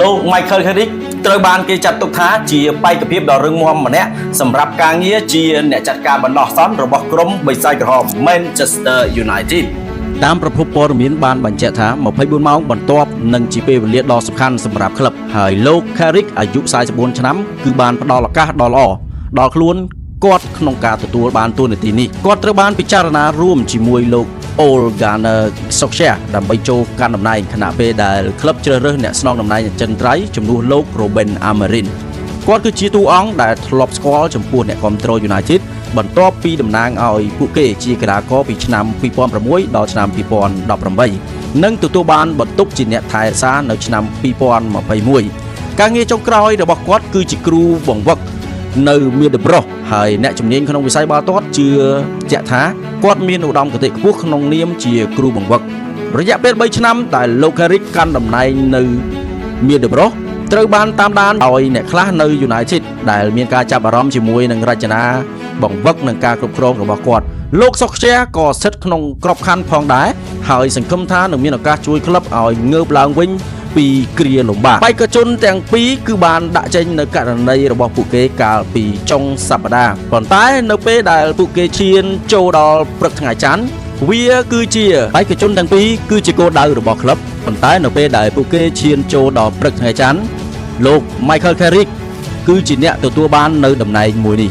លោក Michael Carrick ត្រូវបានគេចាត់ទុកថាជាបេក្ខភាពដ៏រឹងមាំម្នាក់សម្រាប់ការងារជាអ្នកចាត់ការបណ្ដោះអាសន្នរបស់ក្រុមបិសាចក្រហម Manchester United តាមប្រភពព័ត៌មានបានបញ្ជាក់ថា24ម៉ោងបន្ទាប់នឹងជាពេលវេលាដ៏សំខាន់សម្រាប់ក្លឹបហើយលោក Carrick អាយុ44ឆ្នាំគឺបានផ្ដល់ឱកាសដ៏ល្អដល់ខ្លួនគាត់ក្នុងការទទួលបានតួនាទីនេះគាត់ត្រូវបានពិចារណារួមជាមួយលោក Ole Gunnar Solskjaer ដើម្បីចូលកាន់តំណែងខណៈពេលដែលក្លឹបជ្រើសរើសអ្នកស្នងតំណែងអចិន្ត្រៃយ៍ជំនួសលោក Ruben Amorim គាត់គឺជាតួអង្គដែលធ្លាប់ស្គាល់ចំពោះអ្នកគាំទ្រ United បន្ទាប់ពីតំណាងឲ្យពួកគេជាកីឡាករពីឆ្នាំ2006ដល់ឆ្នាំ2018និងទទួលបានបន្ទុកជាអ្នកថែរក្សានៅឆ្នាំ2021ការងារចុងក្រោយរបស់គាត់គឺជាគ្រូបង្វឹកនៅ Middlesbrough ហើយអ្នកជំនាញក្នុងវិស័យបាល់ទាត់ជឿជាក់ថាគាត់មានឧត្តមគតិខ្ពស់ក្នុងនាមជាគ្រូបង្វឹករយៈពេល3ឆ្នាំដែលលោក Carrick កាន់តំណែងនៅ Middlesbrough ត្រូវបានតាមដានដោយអ្នកខ្លះនៅ United ដែលមានការចាប់អារម្មណ៍ជាមួយនឹងរចនាបង្វឹកនិងការគ្រប់គ្រងរបស់គាត់លោក Solskjaer ក៏ស្ថិតក្នុងក្របខ័ណ្ឌផងដែរហើយសង្ឃឹមថានឹងមានឱកាសជួយក្លឹបឲ្យងើបឡើងវិញពីគ្រាលំបាកបេក្ខជនទាំងពីរគឺបានដាក់ចេញនៅករណីរបស់ពួកគេកាលពីចុងសប្តាហ៍ប៉ុន្តែនៅពេលដែលពួកគេឈានចូលដល់ព្រឹកថ្ងៃច័ន្ទវាគឺជាបេក្ខជនទាំងពីរគឺជាគោលដៅរបស់ក្លឹបប៉ុន្តែនៅពេលដែលពួកគេឈានចូលដល់ព្រឹកថ្ងៃច័ន្ទលោក Michael Carrick គឺជាអ្នកទទួលបាននៅតំណែងមួយនេះ